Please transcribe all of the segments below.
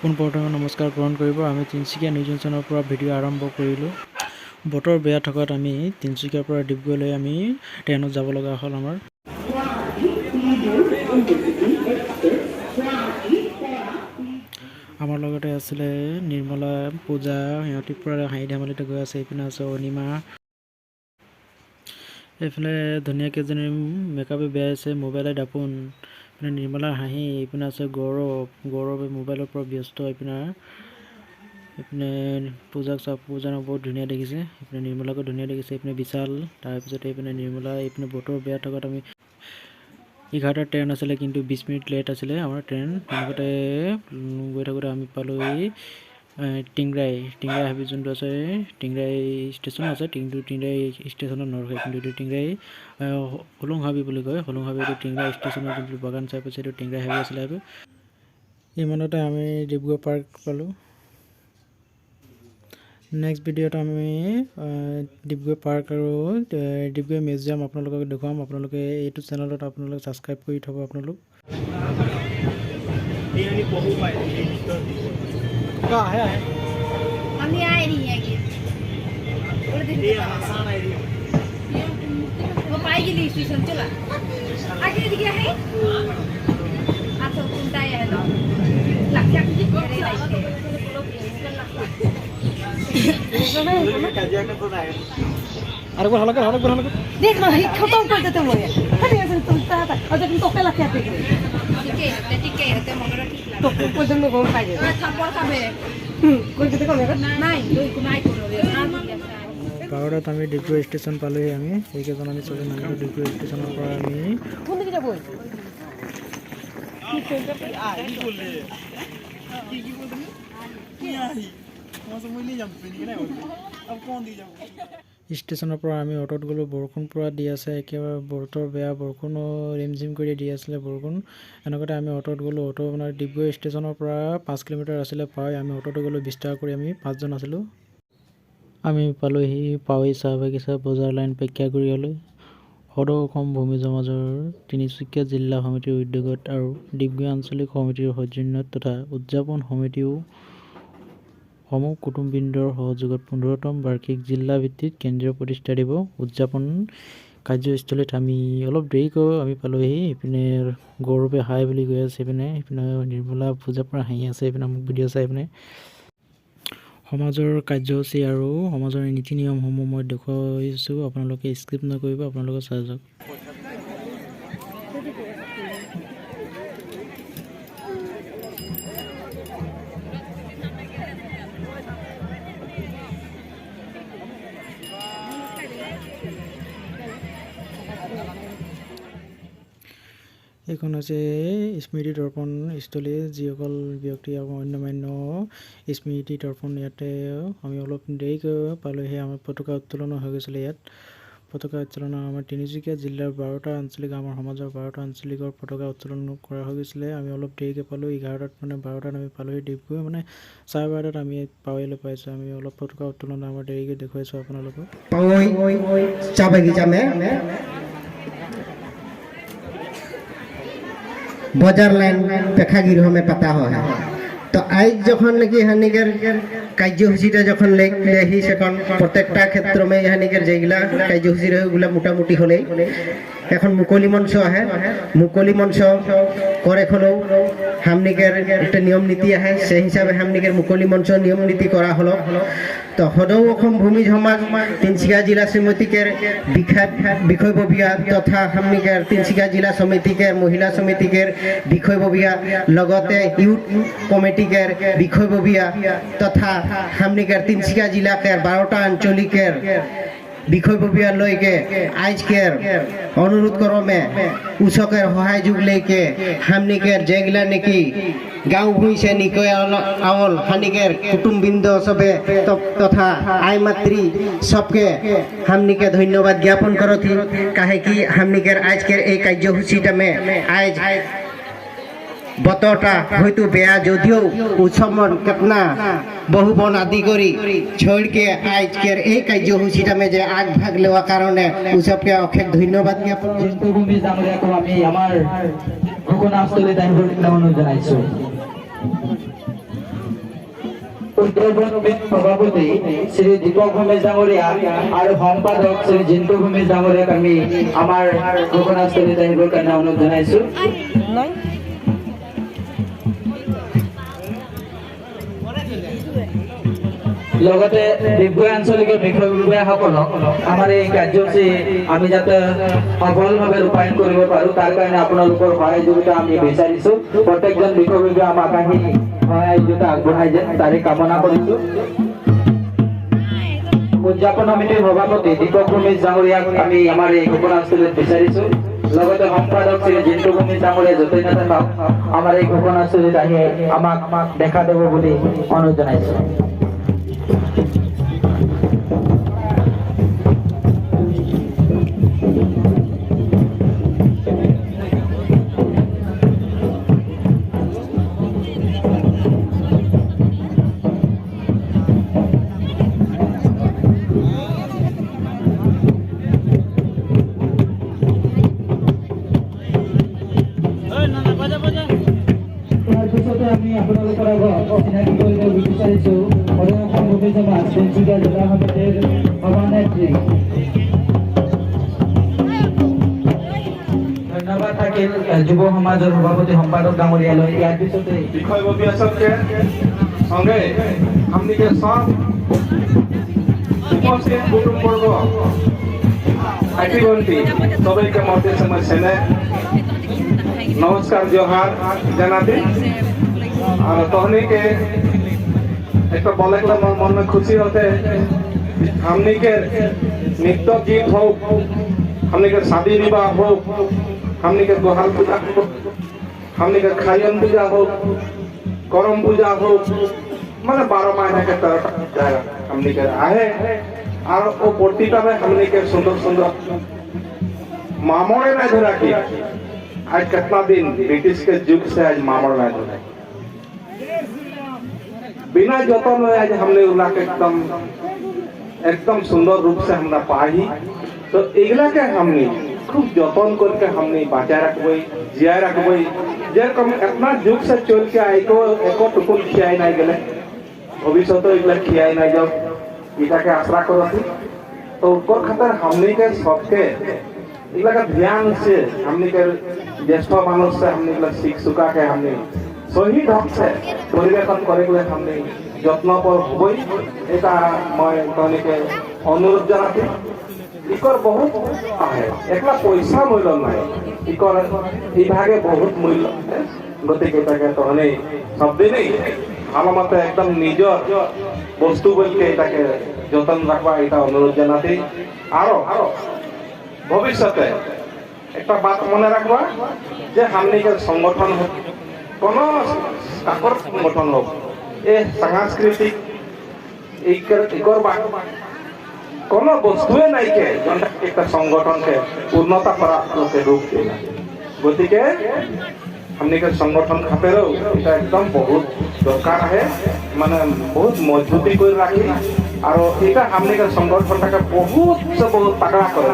পোনপ্ৰথমে নমস্কাৰ গ্ৰহণ কৰিব। আমি তিনিচুকীয়া নিউজ জংচনৰ পৰা ভিডিঅ' আৰম্ভ কৰিলোঁ। বতৰ বেয়া থকাত আমি তিনিচুকীয়াৰ পৰা ডিব্ৰুগড়লৈ আমি ট্ৰেইনত যাব লগা হ'ল। আমাৰ লগতে আছিলে নিৰ্মলা, পূজা, সিহঁতি পূৰা হাঁহি ধেমালিতে গৈ আছে। এইপিনে আছে অনিমা, এইফালে ধুনীয়াকেইজনী মেকআপে বেয়া আছে, মোবাইলে দাপোন। এইপিনে নিৰ্মলাৰ হাঁহি, এইপিনে আছে গৌৰৱে মোবাইলৰ পৰা ব্যস্ত। এইপিনে পূজাক বহুত ধুনীয়া দেখিছে, এইপিনে নিৰ্মলাকো ধুনীয়া দেখিছে, এইপিনে বিশাল, তাৰপিছত এইপিনে নিৰ্মলা। এইপিনে বতৰ বেয়া থকাত আমি 11টাৰ ট্ৰেইন আছিলে, কিন্তু 20 মিনিট লেট আছিলে আমাৰ ট্ৰেইন। তেনেকুৱাতে গৈ থাকোঁতে আমি পালোঁ এই টিংৰাই হাবি, যোনটো আছে টিংৰাই ষ্টেচন আছে, কিন্তু টিংৰাই ষ্টেচনত নৰখে, কিন্তু এইটো টিংৰাই হোলোং হাবি বুলি কয়। হোলোং হাবি এইটো টিংৰাই ষ্টেচনৰ যোনটো বাগান চাই পাইছে, এইটো টিংৰাই হাবি আছিলে। ইমানতে আমি ডিব্ৰুগড় পাৰ্ক পালোঁ। নেক্সট ভিডিঅ'ত আমি ডিব্ৰুগড় পাৰ্ক আৰু ডিব্ৰুগড় মিউজিয়াম আপোনালোকক দেখুৱাম। আপোনালোকে এইটো চেনেলত আপোনালোকে ছাবস্ক্ৰাইব কৰি থ'ব। আপোনালোক देख लो खत्म कर देते मोरे अरे ऐसे तुम ताता और जब तो पहला क्या थे ठीक है हते मगर ठीक लगा तो को जन को खाई दे थापड़ खाबे कोई किते को नहीं कोई नहीं करो পাহাৰত আমি ডিব্ৰুগড় ষ্টেচন পালোঁহি। আমি এইকেইজন আমি চবে নামিলোঁ ডিব্ৰুগড় ষ্টেচনৰ পৰা। আমি কোন দিকে যাব ষ্টেচনৰ পৰা আমি অটোত গ'লোঁ। বৰষুণ পূৰা দি আছে, একেবাৰে বতৰ বেয়া, বৰষুণো ৰিমঝিম কৰি দি আছিলে বৰষুণ। এনেকুৱাতে আমি অটোত গ'লোঁ। অটো মানে ডিব্ৰুগড় ষ্টেচনৰ পৰা 5 কিলোমিটাৰ আছিলে পাই। আমি অটোটো গ'লোঁ 20 টকা কৰি। আমি 5জন আছিলোঁ। আমি পালোঁহি পাৱৈ চাহ বাগিচা বজাৰ লাইন প্ৰেক্ষাগৃহলৈ। সদৌ অসম ভূমি সমাজৰ তিনিচুকীয়া জিলা সমিতিৰ উদ্যোগত আৰু ডিব্ৰুগড় আঞ্চলিক সমিতিৰ সৌজন্যত তথা উদযাপন সমিতিও সমূহ কুটুমবৃন্দৰ সহযোগত 15তম বাৰ্ষিক জিলা ভিত্তিক কেন্দ্ৰীয় প্ৰতিষ্ঠা দিৱস উদযাপন কাৰ্যস্থলীত আমি অলপ দেৰিকৈ আমি পালোঁহি। এইপিনে গৌৰৱে হাই বুলি গৈ আছে, এইপিনে নিৰ্মলা, পূজাৰ পৰা হাঁহি আছে, এইপিনে মোক ভিডিঅ' চাই এইপিনে সমাজৰ কাৰ্যসূচী আৰু সমাজৰ নীতি নিয়মসমূহ মই দেখুৱাইছোঁ। আপোনালোকে স্কিপ নকৰিব, আপোনালোকে চাই যাওক। এইখন হৈছে স্মৃতি দৰ্পণ স্থলী, যিসকল ব্যক্তি অন্যান্য স্মৃতি দৰ্পণ। ইয়াতে আমি অলপ দেৰিকৈ পালোঁহি। আমাৰ পতাকা উত্তোলন হৈ গৈছিলে। ইয়াত পতাকা উত্তোলন আমাৰ তিনিচুকীয়া জিলাৰ 12টা আঞ্চলিক, আমাৰ সমাজৰ 12টা আঞ্চলিকৰ পতাকা উত্তোলন কৰা হৈ গৈছিলে। আমি অলপ দেৰিকৈ পালোঁ। 11টাত মানে 12টাত আমি পালোঁহি ডিব্ৰুগড়, মানে 12:30 আমি পাৱৈলৈ পাইছোঁ। আমি অলপ পতাকা উত্তোলন আমাৰ দেৰিকৈ দেখুৱাইছোঁ আপোনালোকক। চাহ বাগিচা बाजार लाइन प्रेक्षागृह में पता हुआ है। तो आज जखन लगी हानिकर कार्यसूचीटा जखन लेही सेखन प्रत्येकटा क्षेत्र में हानिकर जेगला कार्यसूची रहे मोटामुटी हले এখন মুকলি মঞ্চ আহে। মুকলি মঞ্চ করে হলেও হামনিকের একটা নিয়ম নীতি আহে, সেই হিসাবে হামনিকের মুকলি মঞ্চ নিয়ম নীতি করা হলো। তো সদৌ অসম ভূমি সমাজ তিনচুকীয়া জিলা সমিতিকের বিষয়ববীয়া তথা হামনিকের তিনচুকীয়া জিলা সমিতিকের মহিলা সমিতিকের বিষয়ববীয়া লগতে ইউথ কমিটিকের বিষয়ববীয়া তথা হামনিকের তিনচুকীয়া জিলাকের 12টা আঞ্চলিকের বিষয়ববীয়া লৈকে আজকের অনুরোধ ক্রমে উচকের সহায় যুগ লৈকে হামনিকের যেগুলা নাকি গাঁও ভুঁইছে নিকয় আওল হানিকের কুটুমবৃন্দ সবে তথা আই মাতৃ সবকে হামনিকে ধন্যবাদ জ্ঞাপন করতি। কাহে কি হামনিকের আজকের এই কার্যসূচীটা মে আজ বতটা হয়তো বেয়া যদিও উৎসব কেতনা বহু বন আদি করি ছড়কে আজকের এই কার্যসূচীটা মে যে আগ ভাগ লওয়ার কারণে উৎসবকে অশেষ ধন্যবাদ জ্ঞাপন ভূমি জামুৰিয়াকো আমি আমাৰ ঘোষণাস্থলীত আহিবলৈ অনুৰোধ জনাইছো। সভাপতি শ্ৰী দীপক ভূমি জামুৰিয়া আৰু সম্পাদক শ্ৰী জিন্তু ভূমি জামুৰিয়াক আমি আমাৰ ঘোষণাস্থলীত আহিবৰ কাৰণে অনুৰোধ জনাইছো। লগতে ডিগবৈ আঞ্চলিকৰ বিষয়ববীয়াসকলক আমাৰ এই কাৰ্যসূচী আমি যাতে সফলভাৱে ৰূপায়ণ কৰিব পাৰোঁ তাৰ কাৰণে আপোনালোকৰ সহযোগিতা আমি বিচাৰিছোঁ। প্ৰত্যেকজন বিষয়ববীয়া আমাক আহি সহযোগিতা আগবঢ়াই যেন তাৰে কামনা কৰিছোঁ। উদযাপন সমিতিৰ সভাপতি দীপক ভূমি জামুৰিয়াক আমি আমাৰ এই ঘোষণাস্থলীত বিচাৰিছোঁ। লগতে সম্পাদক শ্ৰী জিন্তু ভূমি জামুৰিয়া য'তেই নাথাকক আমাৰ এই ঘোষণাস্থলীত আহি আমাক দেখা দিব বুলি অনুৰোধ জনাইছোঁ। আমি আপোনালোকৰ আগত চিনাকি কৰিব বিচাৰিছোঁ অৰুণাচল ভূমি সমাজ তিনিচুকীয়া জিলা সমিতিৰ সভানেত্ৰী। ধন্যবাদ থাকিল যুৱ সমাজৰ সভাপতি সম্পাদক ডাঙৰীয়ালৈ। ইয়াৰ পিছতে বিষয়ববীয়া सबके সঙ্গে हमनिके सब উপস্থিত কুটুম্ববর্গ ভাই-বন্ধু সবাইকে মধ্যে সময় সেনে नमस्कार जोहार जनाती और तहनी के एक तो बोले तो मन में खुशी होते हमनी के नृत्य गीत हो, हमनी के शादी विवाह हो, हमनी के गोहाल पूजा हो, हमनी के खायन पूजा हो, करम पूजा हो, माने 12 महीने के तरह जाएगा हमनी के आए और वो पोर्टिका में हमनी के सुंदर सुंदर मामोड़े में धरा की आज कितना दिन ब्रिटिश के युग से आज मामड़ में धरा बिना जतन में आज हमने उला के एकदम सुंदर रूप से हमने पाही तो इगला के हमने खूब जतन करके हमने बचाए रखबे जिया रखबे जे कम इतना युग से चल के आई को एको टुकुल खियाई नहीं गेले भविष्य तो इगला खियाई नहीं जब इटा के आसरा करती तो ऊपर खातर हमने के सबके इगला का ध्यान से हमने के ज्येष्ठ मानुष से हमने इगला सीख सुका के हमने सही ढंग से परिवेशन करे गले हमने যত্ন पर হবই এটা মই তনে के অনুরোধ জানাতে ইকর বহুত আহে একলা পয়সা মূল্য নাই ইকর এই ভাগে বহুত মূল্য গতিকে এটাকে তনে সব দিনই ভালো মতো একদম নিজের বস্তু বলকে এটাকে যত্ন রাখবা এটা অনুরোধ জানাতে আরো ভবিষ্যতে একটা বাত মনে রাখবা যে हमनिके संगठन কোনো কাকর সংগঠন হোক ए सांस्कृतिक इकर कोनो बस्तुए नहीं के एक संगठन के पूर्णता के रूप देना गति के हमने के संगठन खातिर এটা एकदम बहुत दरकार है माने बहुत मजबूती कर राखी और এটা हमने के संगठन का बहुत से बहुत तगड़ा करे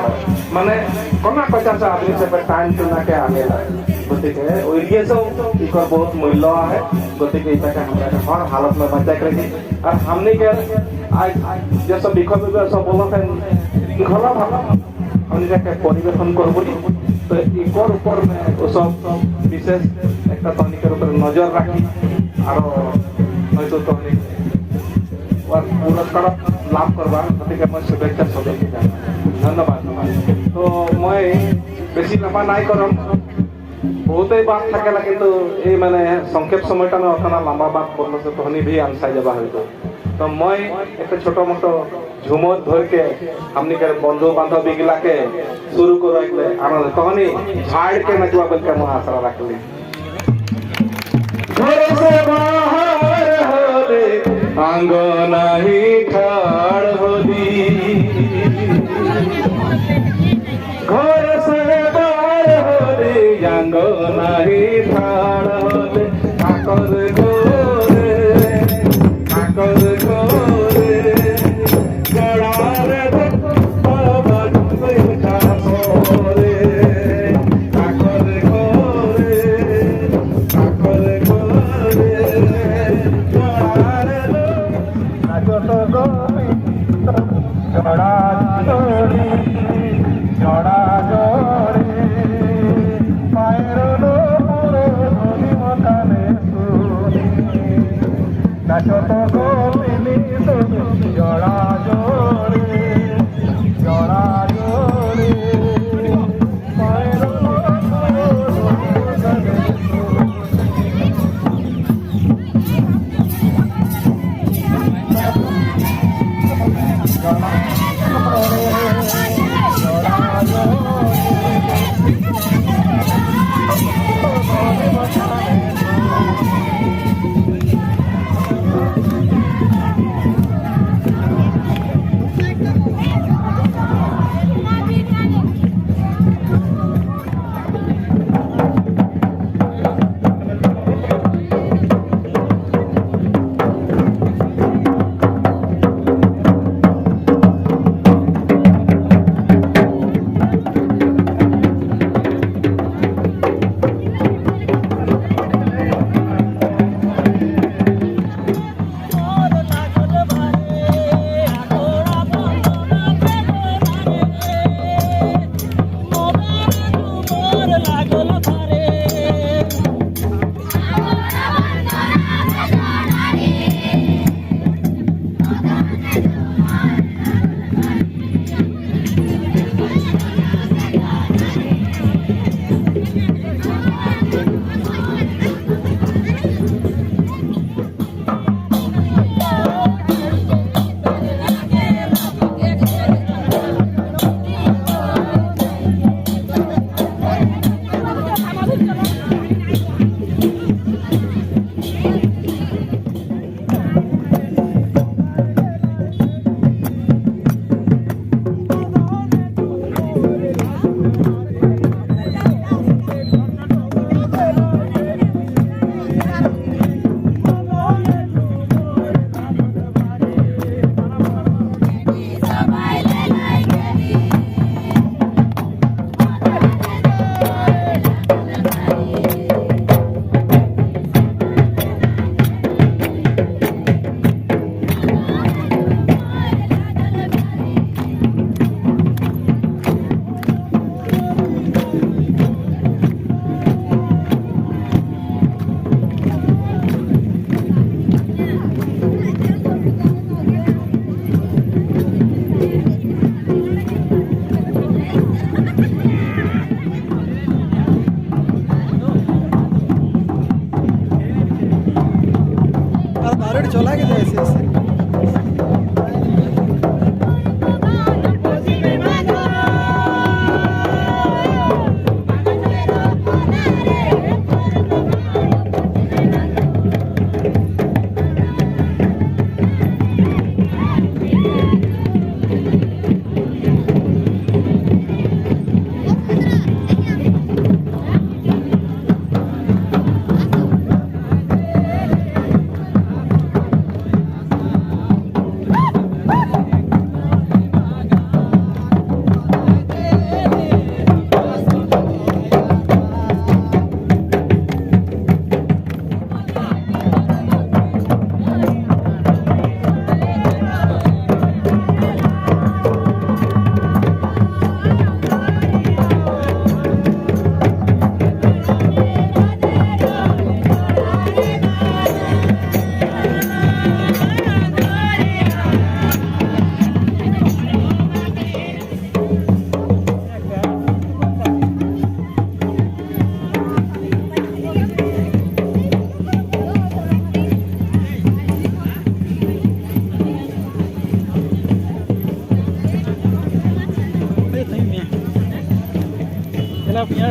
माने कोना 50 आदमी से टाइम चुना के आनेला गति के ओइलिए से इकर बहुत मूल्य है गति के इटा के हमरा हर हालत में बचाए के रखी और हमने के आज जे सब विखय में सब बोलत है घला भाला हमने के परिवेशन करबो तो इकर ऊपर में ओ सब विशेष एक तकनीक के ऊपर नजर राखी और हयतो तकनीक और पुरस्कार लाभ करबा गति के मैं शुभेच्छा सबके धन्यवाद तो मैं बेसी लंबा नहीं करम बहुत ही बात थकेला किंतु ये मैंने संक्षेप সময়টা में অতনা লম্বা बात করলে से तहनी भी आंसाई जाबा হইতো तो मैं एक छोटो मोटो झुमर धर के हमनी के बंधु बांधव बिगला के शुरू करले आनंद तहनी झाड़ के नचवा बल के मैं आशा रखली घर से बाहर होले आंगन ही ठाड़ होली घर से बाहर होले आंगन ही ठाड़ होले জড়া জড়ি জড়া জড়ি মায়ের পুরো ধনি মতানে শুনি নাচত গোপিনী জড়া জড়ি জড়া জড়ি মায়ের পুরো ধনি মতানে আমাৰ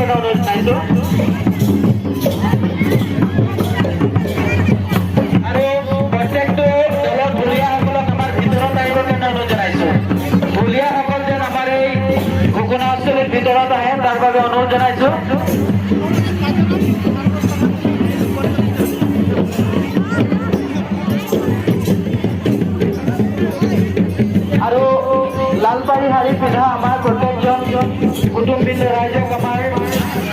ভিতৰত জনাইছো আৰু প্ৰত্যেকটো দলৰ বুঢ়ীয়াসকলক আমাৰ ভিতৰত আহিবৰ কাৰণে অনুৰোধ জনাইছো বুঢ়ীয়াসকল যেন আমাৰ এই ঘোষণাস্থলীৰ ভিতৰত আহে তাৰ বাবে অনুৰোধ জনাইছো আৰু লালপাৰী শাৰী পিন্ধা আমাৰ প্ৰত্যেকজন কুটুমবৃন্দ ৰাইজক আমাৰ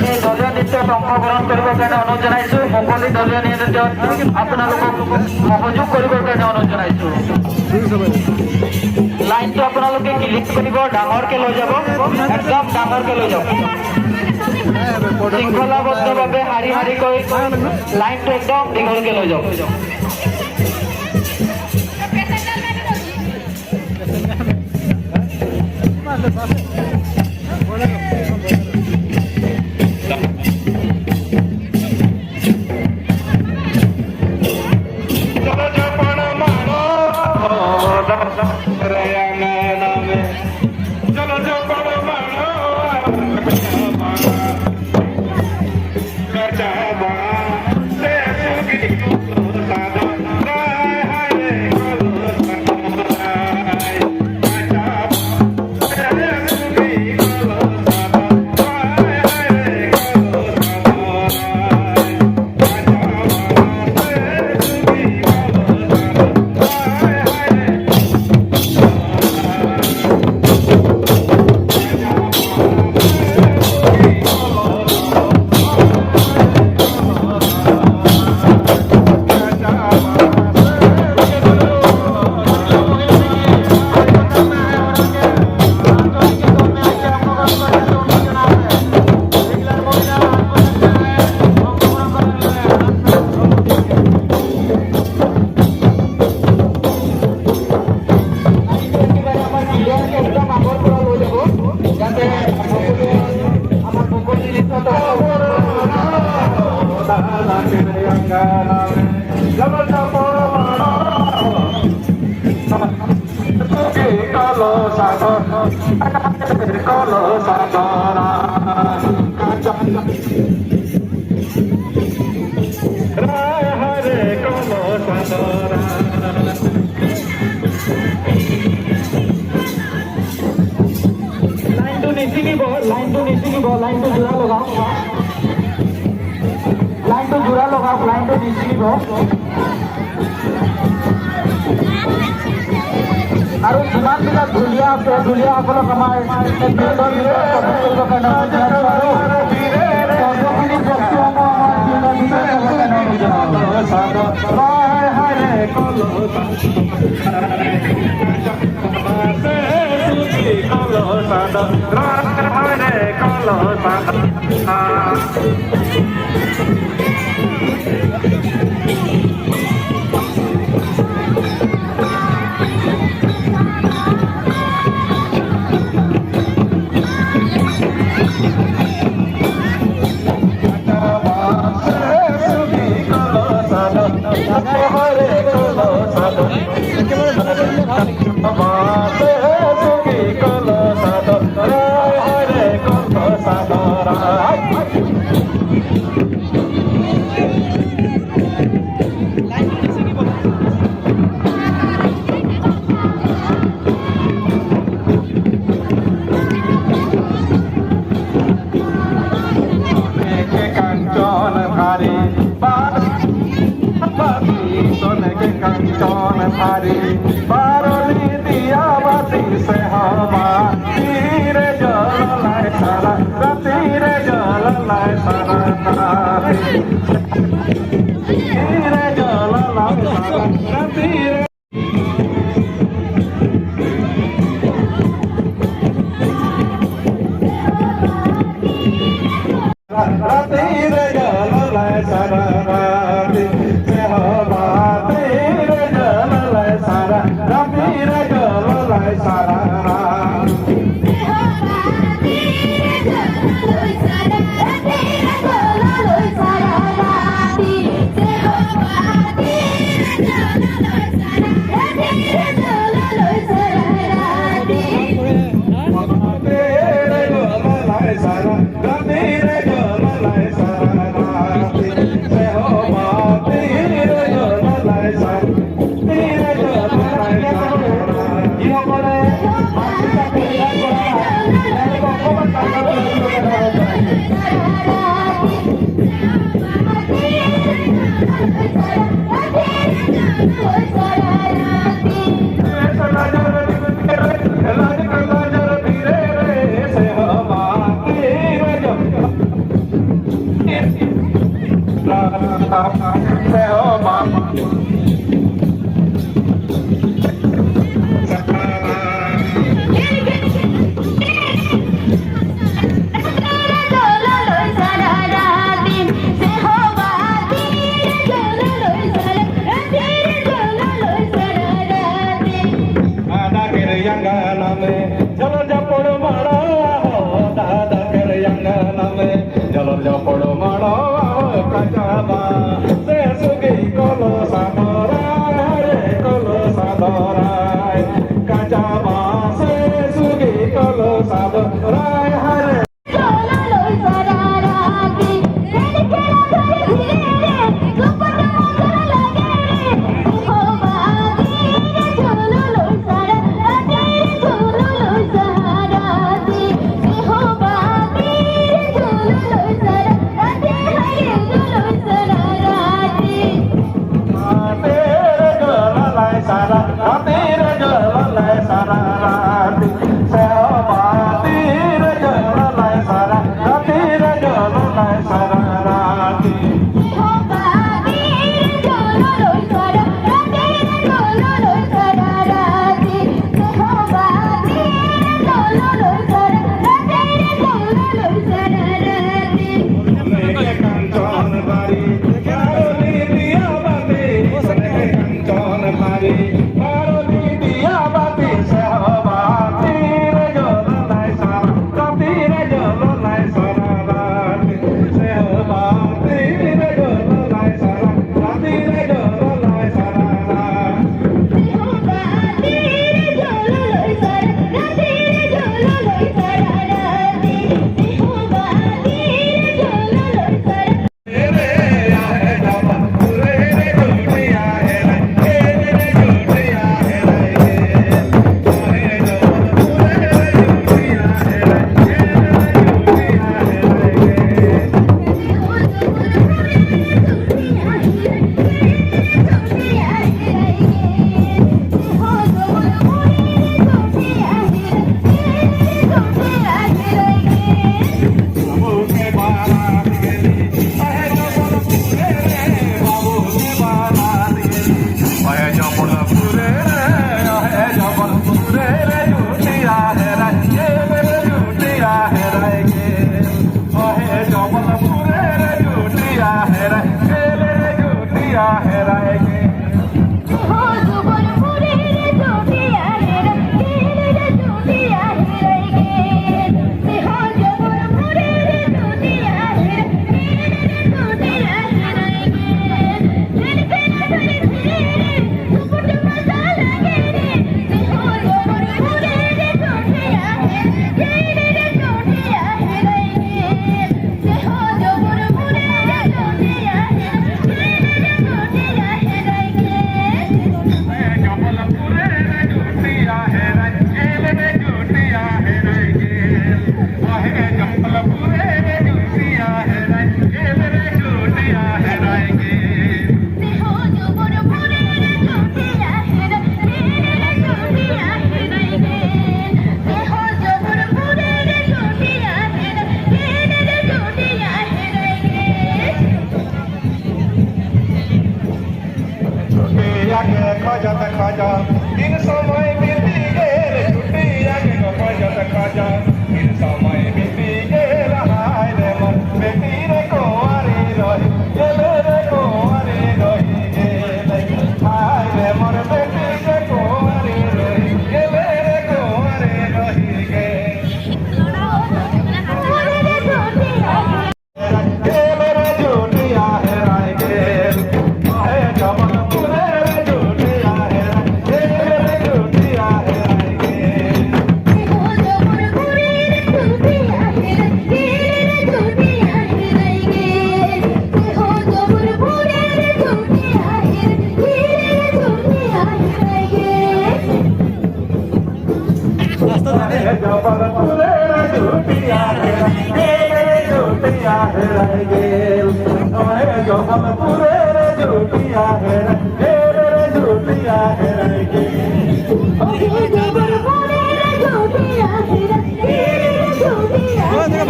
এই দলীয় নৃত্যত অংশগ্ৰহণ কৰিবৰ কাৰণে অনুৰোধ জনাইছো মুকলি দলীয় নৃত্যত আপোনালোকক সহযোগ কৰিবৰ কাৰণে অনুৰোধ জনাইছো লাইনটো আপোনালোকে ক্লিক কৰিব ডাঙৰকে লৈ যাব একদম ডাঙৰকে লৈ যাব শৃংখলাবদ্ধভাৱে শাৰী শাৰীকৈ লাইনটো একদম দীঘলকে লৈ যাব লাইনটো জোৰা লগাওক লাইনটো নিচিঙিব আৰু যিমানবিলাক ঢুলীয়া আছে ঢুলীয়াসকলক আমাৰ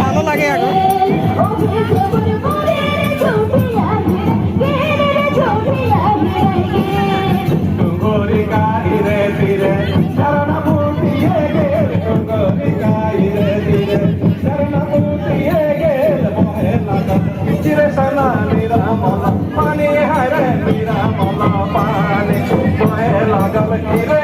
ভালো লাগে এখন। চিরে সোনা নিরামল পানি হারে নিরামল পানি বয়ে লাগল কিরে